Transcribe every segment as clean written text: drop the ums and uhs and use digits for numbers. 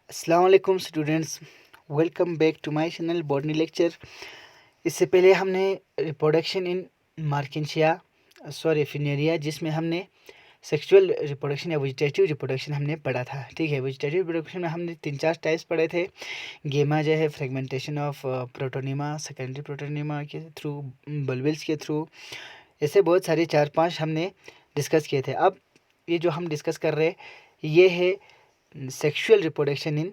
अस्सलाम वालेकुम students, welcome back to my channel botany lecture. इससे पहले हमने रिप्रोडक्शन इन मार्किंशिया फिनेरिया जिसमें हमने सेक्सुअल रिप्रोडक्शन या वेजिटेटिव रिप्रोडक्शन हमने पढ़ा था। ठीक है, वेजिटेटिव रिप्रोडक्शन में हमने 3-4 टाइप्स पढ़े थे। गेमा जो है fragmentation of protonema, secondary protonema के थ्रू, बल्बिल्स के थ्रू, ऐसे बहुत सारे 4-5 हमने डिस्कस किए थे। अब ये जो हम डिस्कस कर रहे हैं ये है सेक्सुअल रिप्रोडक्शन इन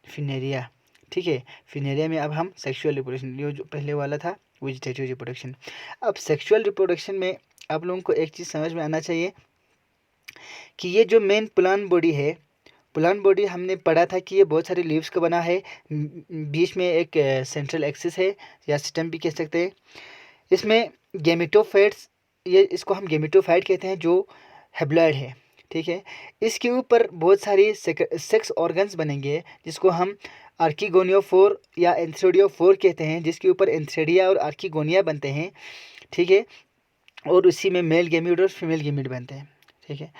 फिनेरिया। ठीक है, फिनेरिया में अब हम सेक्सुअल रिप्रोडक्शन, ये जो पहले वाला था वेजिटेटिव रिप्रोडक्शन। अब सेक्सुअल रिप्रोडक्शन में आप लोगों को एक चीज़ समझ में आना चाहिए कि ये जो मेन प्लांट बॉडी है, प्लांट बॉडी हमने पढ़ा था कि ये बहुत सारे लीव्स का बना है। बीच में एक सेंट्रल एक्सिस है या स्टेम भी कह सकते हैं। इसमें गेमेटोफाइट्स, ये इसको हम गेमेटोफाइट कहते हैं, जो हेप्लॉइड है। ठीक है, इसके ऊपर बहुत सारी सेक्स ऑर्गन्स बनेंगे जिसको हम आर्किगोनियोफोर या एंथ्रोडियोफोर कहते हैं, जिसके ऊपर एंथ्रेडिया और आर्किगोनिया बनते हैं। ठीक है, और उसी में मेल गेमीट और फीमेल गेमीट बनते हैं। ठीक है,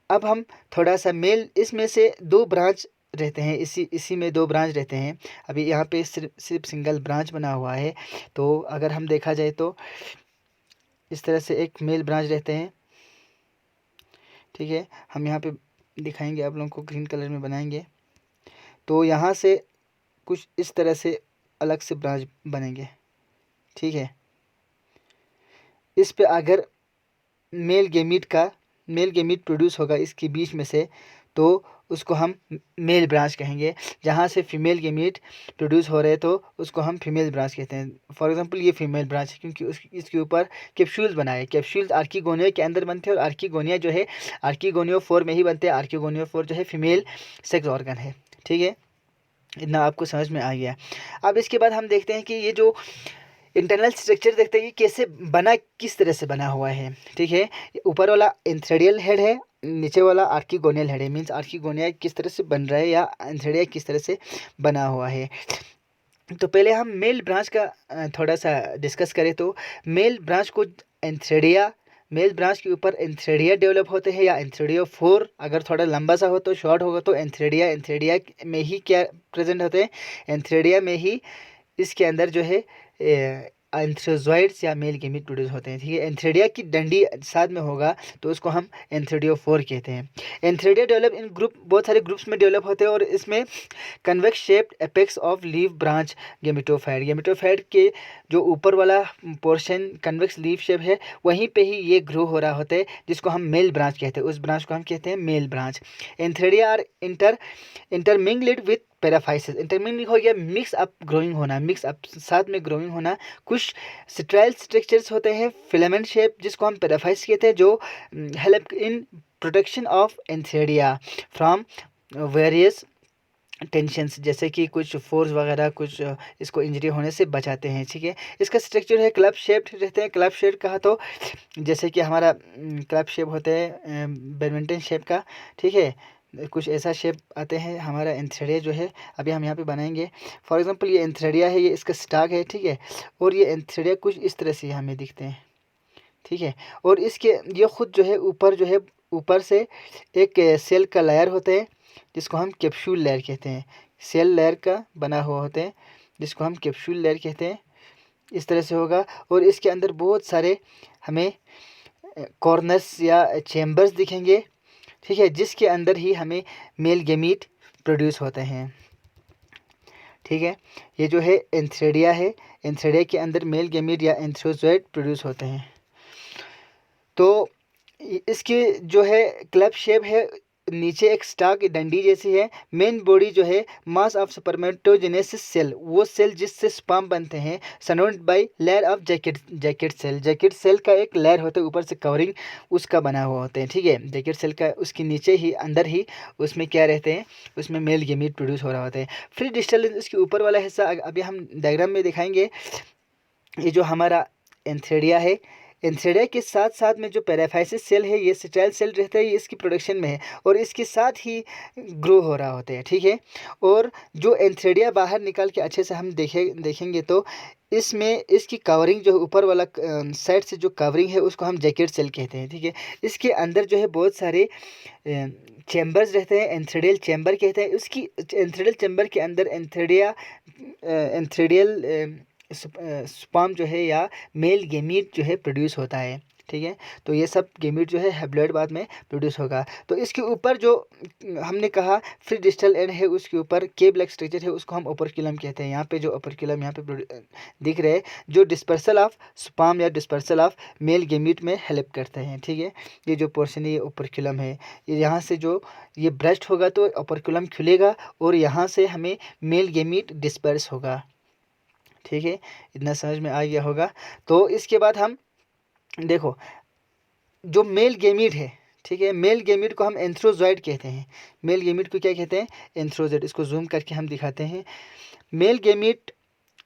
अब हम थोड़ा सा मेल, इसमें से 2 ब्रांच रहते हैं, इसी में 2 ब्रांच रहते हैं। अभी यहाँ पे सिर्फ सिंगल ब्रांच बना हुआ है। तो अगर हम देखा जाए तो इस तरह से एक मेल ब्रांच रहते हैं। ठीक है, हम यहाँ पे दिखाएंगे, आप लोगों को ग्रीन कलर में बनाएंगे। तो यहाँ से कुछ इस तरह से अलग से ब्रांच बनेंगे। ठीक है, इस पे अगर मेल गेमीट प्रोड्यूस होगा इसके बीच में से, तो उसको हम मेल ब्रांच कहेंगे। जहाँ से फीमेल गेमीट प्रोड्यूस हो रहे तो उसको हम फीमेल ब्रांच कहते हैं। फॉर एग्जांपल ये फीमेल ब्रांच है क्योंकि इसके ऊपर कैप्सूल्स बनाए। कैप्सूल्स आर्किगोनिया के अंदर बनते हैं और आर्किगोनिया जो है आर्किगोनियोफोर में ही बनते हैं। आर्किगोनियोफोर जो है फीमेल सेक्स ऑर्गन है। ठीक है, इतना आपको समझ में आ गया। अब इसके बाद हम देखते हैं कि ये जो इंटरनल स्ट्रक्चर देखते हैं कि कैसे बना, किस तरह से बना हुआ है। ठीक है, ऊपर वाला एंथ्रेडियल हेड है, नीचे वाला आर्किगोनियल हेड है। मीन्स आर्किगोनिया किस तरह से बन रहा है या एंथ्रेडिया किस तरह से बना हुआ है। तो पहले हम मेल ब्रांच का थोड़ा सा डिस्कस करें तो मेल ब्रांच को एंथ्रेडिया, मेल ब्रांच के ऊपर एंथ्रेडिया डेवलप होते हैं या एंथ्रेडिया 4, अगर थोड़ा लंबा सा हो तो शॉर्ट होगा तो एंथ्रेडिया में ही क्या प्रेजेंट होते हैं, एंथ्रेडिया में ही इसके अंदर जो है एंथ्रोजॉइड्स या मेल गेमीट प्रोड्यूस होते हैं। ठीक है, एंथ्रेडिया की डंडी साथ में होगा तो उसको हम एंथ्रेडियोफोर कहते हैं। एंथ्रेडिया डेवलप इन ग्रुप, बहुत सारे ग्रुप्स में डेवलप होते हैं और इसमें convex shaped apex of leave branch gametophyte के जो ऊपर वाला पोर्शन कन्वेक्स लीव शेप है वहीं पे ही ये ग्रो हो रहा होता है, जिसको हम मेल ब्रांच कहते हैं। उस ब्रांच को हम कहते हैं male branch. Antheridia are intermingled with paraphyses. Intermingle हो गया मिक्स अप ग्रोइंग होना, मिक्स अप साथ में ग्रोइंग होना। कुछ स्ट्राइल स्ट्रक्चर्स होते हैं फिलामेंट शेप जिसको हम पैराफाइस कहते हैं, जो help in protection of antheridia from various tensions, जैसे कि कुछ फोर्स वगैरह कुछ इसको इंजरी होने से बचाते हैं। ठीक है, इसका स्ट्रक्चर है क्लब शेप्ड रहते हैं। क्लब शेप कहा तो जैसे कि हमारा क्लब शेप होता है बैडमिंटन शेप का। ठीक है, कुछ ऐसा शेप आते हैं हमारा एंथ्रेडिया जो है, अभी हम यहाँ पे बनाएंगे। फॉर एग्जांपल ये एंथ्रेडिया है, ये इसका स्टाक है। ठीक है, और ये एंथ्रेडिया कुछ इस तरह से हमें दिखते हैं। ठीक है, और इसके ये खुद जो है ऊपर जो है, ऊपर से एक सेल का लेयर होता है जिसको हम कैप्सूल लेयर कहते हैं। सेल लेयर का बना हुआ होते हैं जिसको हम कैप्सूल लेयर कहते हैं। इस तरह से होगा और इसके अंदर बहुत सारे हमें कॉर्नर्स या चेम्बर्स दिखेंगे। ठीक है, जिसके अंदर ही हमें मेल गेमीट प्रोड्यूस होते हैं। ठीक है, ये जो है एंथ्रेडिया है, एंथ्रेडिया के अंदर मेल गेमीट या एंथ्रोजॉइड प्रोड्यूस होते हैं। तो इसकी जो है क्लब शेप है, नीचे एक स्टाक डंडी जैसी है। मेन बॉडी जो है मास ऑफ स्पर्मेटोजेनेसिस सेल, वो सेल जिससे स्पर्म बनते हैं, surrounded by layer of jacket cell का एक लेयर होता है ऊपर से कवरिंग उसका बना हुआ होता है। ठीक है, जैकेट सेल का उसके नीचे ही अंदर ही उसमें क्या रहते हैं, उसमें मेल गेमीट प्रोड्यूस हो रहा होता है। फिर डिस्टल इसके ऊपर वाला हिस्सा अभी हम डायग्राम में दिखाएंगे। ये जो हमारा एंथ्रेडिया है, एंथ्रेडिया के साथ साथ में जो पैराफाइसिस सेल है, ये स्टाइल सेल रहता है, ये इसकी प्रोडक्शन में है और इसके साथ ही ग्रो हो रहा होता है। ठीक है, और जो एंथ्रेडिया बाहर निकाल के अच्छे से हम देखेंगे तो इसमें इसकी कवरिंग जो ऊपर वाला साइड से जो कवरिंग है उसको हम जैकेट सेल कहते हैं। ठीक है, इसके अंदर जो है बहुत सारे चैम्बर्स रहते हैं, एंथ्रेडियल चैम्बर कहते हैं। उसकी एंथ्रेडियल चैम्बर के अंदर एंथ्रेडियल स्पर्म जो है या मेल गेमीट जो है प्रोड्यूस होता है, ठीक है। तो ये सब गेमीट जो है हैप्लॉइड बाद में प्रोड्यूस होगा। तो इसके ऊपर जो हमने कहा फ्री डिस्टल एंड है, उसके ऊपर केब लाइक स्ट्रक्चर है, उसको हम ओपर्कुलम कहते हैं। यहाँ पे जो ओपर्कुलम यहाँ पे दिख रहे हैं, जो डिस्पर्सल ऑफ स्पर्म या डिस्पर्सल ऑफ मेल गेमीट में हेल्प करते हैं, ठीक है। ये जो पोर्शन है ये ओपर्कुलम है। ये यहाँ से जो ये ब्रेस्ट होगा तो ओपर्कुलम खुलेगा और यहाँ से हमें मेल गेमीट डिस्पर्स होगा, ठीक है। इतना समझ में आ गया होगा। तो इसके बाद हम देखो जो मेल गेमीट है, ठीक है, मेल गेमीट को हम एंथ्रोजॉइड कहते हैं। मेल गेमीट को क्या कहते हैं? एंथ्रोजॉइड। इसको जूम करके हम दिखाते हैं। मेल गेमीट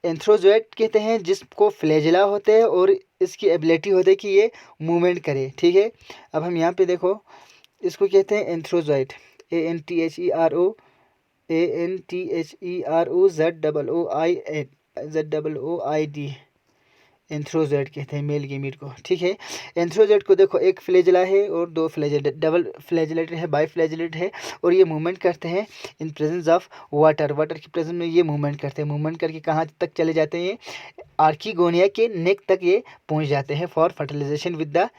एंथ्रोजॉइड कहते हैं, जिसको फ्लैजेला होते हैं और इसकी एबिलिटी होती है कि ये मूवमेंट करे, ठीक है। अब हम यहाँ पे देखो, इसको कहते हैं एंथ्रोजॉइड, ANTHEROZOOID, एंथ्रोजॉइड कहते हैं मेल गेमीट को, ठीक है। एंथ्रोजॉइड को देखो, एक फ्लैजेला है और दो फ्लैजेलेट, डबल फ्लैजेलेट है, बाई फ्लैजेलेट है, और ये मूवमेंट करते हैं in presence of water. Water की प्रेजेंस में ये मूवमेंट करते हैं। मूवमेंट करके कहाँ तक चले जाते हैं? आर्कीगोनिया के नेक तक ये पहुँच जाते हैं for fertilization with the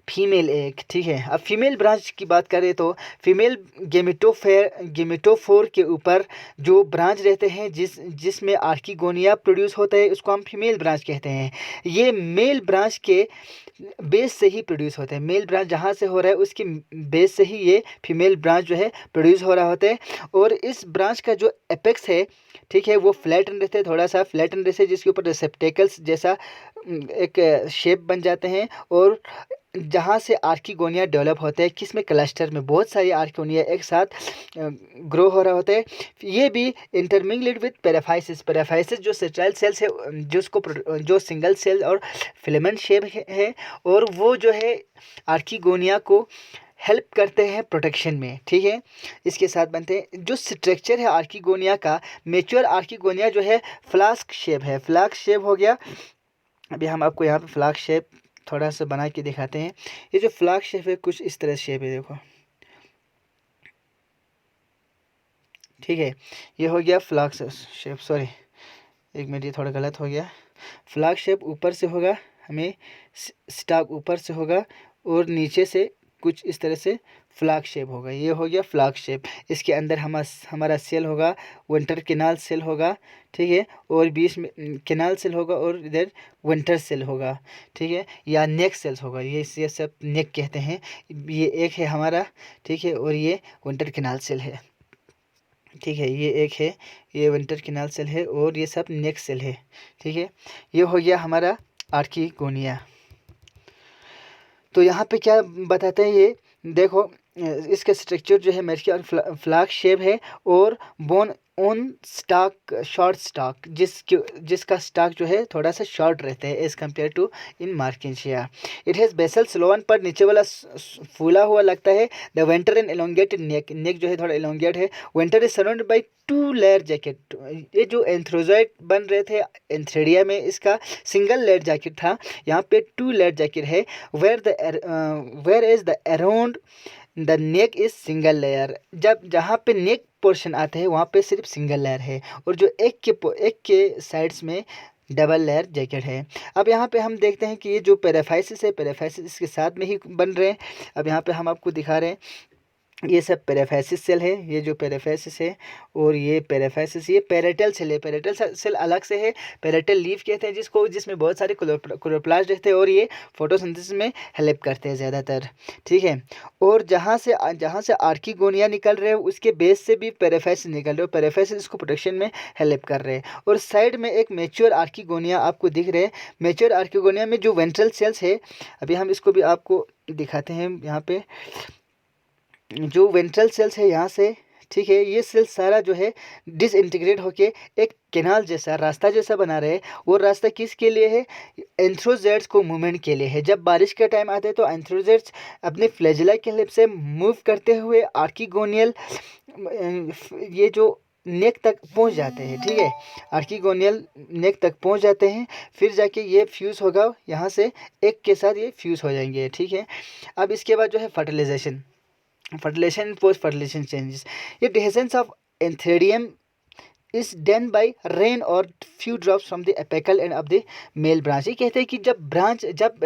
female egg, ठीक है। अब फीमेल ब्रांच की बात करें तो फीमेल गेमेटोफोर के ऊपर जो ब्रांच रहते हैं जिसमें आर्कीगोनिया प्रोड्यूस होता है, उसको हम फीमेल ब्रांच कहते हैं। ये मेल ब्रांच के बेस से ही प्रोड्यूस होते हैं। मेल ब्रांच जहाँ से हो रहा है उसके बेस से ही ये फीमेल ब्रांच जो है प्रोड्यूस हो रहा होता है। और इस ब्रांच का जो एपेक्स है, ठीक है, वो फ्लैटन रहते हैं, थोड़ा सा फ्लैटन रहते हैं, जिसके ऊपर रिसेप्टेकल्स जैसा एक शेप बन जाते हैं। और जहाँ से आर्कीगोनिया डेवलप होते हैं, किस में? क्लस्टर में बहुत सारी आर्कीगोनिया एक साथ ग्रो हो रहा होता है। ये भी इंटरमिंगलेड विद पेराफाइसिस। पेराफाइसिस जो सेटेलाइट सेल्स है, जो सिंगल सेल और फिलामेंट शेप है, और वो जो है आर्कीगोनिया को हेल्प करते हैं प्रोटेक्शन में, ठीक है। इसके साथ बनते हैं जो स्ट्रक्चर है आर्कीगोनिया का, मेच्योर आर्कीगोनिया जो है फ्लास्क शेप है। फ्लास्क शेप हो गया। अभी हम आपको यहाँ पे फ्लास्क शेप थोड़ा सा बना के दिखाते हैं। ये जो फ्लास्क शेप है कुछ इस तरह शेप है, देखो, ठीक है। ये हो गया फ्लास्क शेप, सॉरी एक मिनट, ये थोड़ा गलत हो गया। फ्लास्क शेप ऊपर से होगा, हमें स्टॉक ऊपर से होगा और नीचे से कुछ इस तरह से फ्लास्क शेप होगा। ये हो गया फ्लास्क शेप। इसके अंदर हमारा सेल होगा, विंटर कैनाल सेल होगा, ठीक है, और बीच में कैनाल सेल होगा और इधर विंटर सेल होगा, ठीक है, या नेक सेल्स होगा। ये सब नेक कहते हैं। ये एक है हमारा, ठीक है, और ये विंटर कैनाल सेल है, ठीक है। ये एक है, ये विंटर कैनाल सेल है, और ये सब नेक सेल है, ठीक है। ये हो गया हमारा आर्कीगोनिया। तो यहाँ पे क्या बताते हैं ये देखो, इसका स्ट्रक्चर जो है मेरिस्टेम और फ्लास्क शेप है, और borne on stalk, short stalk, जिसका स्टॉक जो है थोड़ा सा शॉर्ट रहता है as compared to in marchantia. It has basal swollen, पर नीचे वाला फूला हुआ लगता है। The venter and elongated neck, neck जो है थोड़ा एलोंगेट है। Venter is surrounded by 2 layer jacket. ये जो एंथ्रोजॉइड बन रहे थे एंथ्रेडिया में, इसका सिंगल लेयर जैकेट था, यहाँ पे 2 लेयर जैकेट है। Where is the around the neck is single layer. जहाँ पे नेक पोर्शन आते हैं वहाँ पे सिर्फ सिंगल लेयर है, और जो एक के साइड्स में डबल लेयर जैकेट है। अब यहाँ पे हम देखते हैं कि ये जो पेराफाइसिस है, पेराफाइसिस इसके साथ में ही बन रहे हैं। अब यहाँ पे हम आपको दिखा रहे हैं, ये सब पेराफाइसिस सेल है, ये जो पेराफाइसिस है, और ये पेराफाइसिस, ये पेरेटल सेल है। पेरेटल सेल अलग से है, पेरेटल लीफ कहते हैं जिसमें बहुत सारे क्लोरोप्लास्ट रहते हैं, और ये फोटोसिंथेसिस में हेल्प करते हैं ज़्यादातर, ठीक है। और जहाँ से आर्कीगोनिया निकल रहे हैं उसके बेस से भी पेराफाइसिस निकल रहे हैं, पेराफाइसिस इसको प्रोटेक्शन में हेल्प कर रहे हैं। और साइड में एक मेच्योर आर्कीगोनिया आपको दिख रहे हैं। मेच्योर आर्कीगोनिया में जो वेंट्रल सेल्स है, अभी हम इसको भी आपको दिखाते हैं। यहाँ पे जो वेंट्रल सेल्स है यहाँ से, ठीक है, ये सेल्स सारा जो है डिसइंटीग्रेट होके एक कैनाल जैसा, रास्ता जैसा बना रहे। वो रास्ता किसके लिए है? एंथ्रोजोइड्स को मूवमेंट के लिए है। जब बारिश का टाइम आता है तो एंथ्रोजोइड्स अपने फ्लैजेला के हेल्प से मूव करते हुए आर्कीगोनियल ये जो नेक तक पहुंच जाते हैं, ठीक है, आर्कीगोनियल नेक तक पहुंच जाते हैं। फिर जाके ये फ्यूज़ होगा, यहाँ से एक के साथ ये फ्यूज़ हो जाएंगे, ठीक है। अब इसके बाद जो है fertilisation, fertilization and post fertilization changes. ये dehiscence of Antheridium is done by rain or few drops from the apical end of the male branch. ये कहते हैं कि जब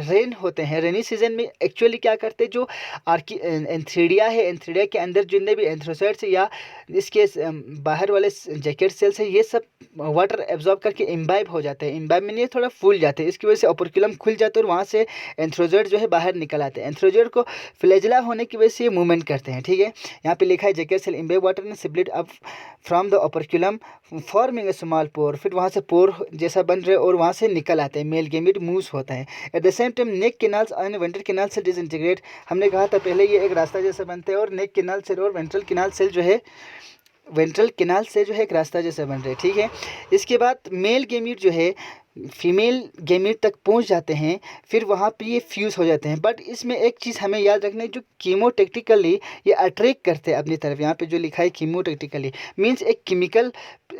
रेन होते हैं, रेनी सीजन में एक्चुअली क्या करते हैं, जो एंथ्रीडिया है, एंथ्रीडिया के अंदर जितने भी एंथ्रोसाइड्स या इसके बाहर वाले जैकेट सेल्स हैं, ये सब वाटर एब्जॉर्ब करके इम्बाइब हो जाते हैं। इम्बाइब में नहीं, थोड़ा फूल जाते हैं, इसकी वजह से ओपर्कुलम खुल जाता है और वहाँ से एंथ्रोजोइड जो है बाहर निकल आते हैं। एंथ्रोजोइड को फ्लैजिला होने की वजह से ये मूवमेंट करते हैं। ठीक है, यहाँ पे लिखा है जैकेट सेल इम्बाइब वाटर ने सिब्लिट up from the operculum forming a small pore, फिर वहाँ से पोर जैसा बन रहे और वहाँ से निकल आते हैं। मेल गेमिट मूव्स होता है। At the same time neck canals and ventral canal cell disintegrate. हमने कहा था पहले ये एक रास्ता जैसा बनते हैं और नेक कैनाल सेल और वेंट्रल कैनाल सेल जो है एक रास्ता जैसा बन रहे हैं। ठीक है, इसके बाद मेल गेमिट जो है फीमेल गेमिट तक पहुंच जाते हैं, फिर वहाँ पे ये फ्यूज़ हो जाते हैं। बट इसमें एक चीज़ हमें याद रखना है, जो कीमोटेक्टिकली ये अट्रैक्ट करते हैं अपनी तरफ। यहाँ पे जो लिखा है कीमोटेक्टिकली मीन्स एक केमिकल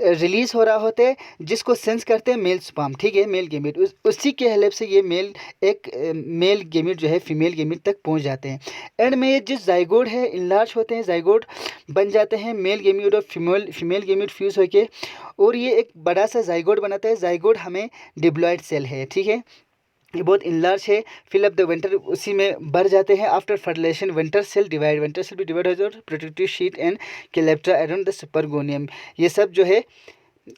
रिलीज हो रहा होता है जिसको सेंस करते हैं मेल स्पर्म। ठीक है, मेल गेमिट उसी के हेल्प से ये मेल गेमिट जो है फीमेल गेमिट तक पहुँच जाते हैं। एंड में ये जिस जाइगोड है इनलार्ज होते हैं, जाइगोड बन जाते हैं, मेल गेमिट और फीमेल गेमिट फ्यूज़ होके और ये एक बड़ा सा जाइगोड बनाता है। जाइगोड हमें डिप्लॉयड सेल है। ठीक है, ये बहुत इनलार्ज है। फिल अप द वेंटर उसी में भर जाते हैं। आफ्टर फर्टिलाइजेशन वेंटर सेल भी डिवाइड हो जाए और protective sheath and calyptra around the sporogonium, ये सब जो है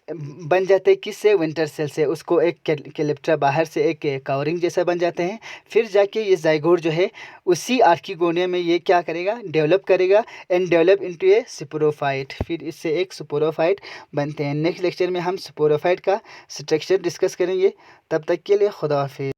बन जाते हैं किससे, विंटर सेल से। उसको एक केलेप्ट्रा बाहर से एक कवरिंग जैसा बन जाते हैं। फिर जाके ये जाइगोड जो है उसी आर्किगोनिया में ये क्या करेगा, डेवलप करेगा and develop into A sporophyte. फिर इससे एक स्पोरोफाइट बनते हैं। नेक्स्ट लेक्चर में हम स्पोरोफाइट का स्ट्रक्चर डिस्कस करेंगे। तब तक के लिए खुदा हाफिज़।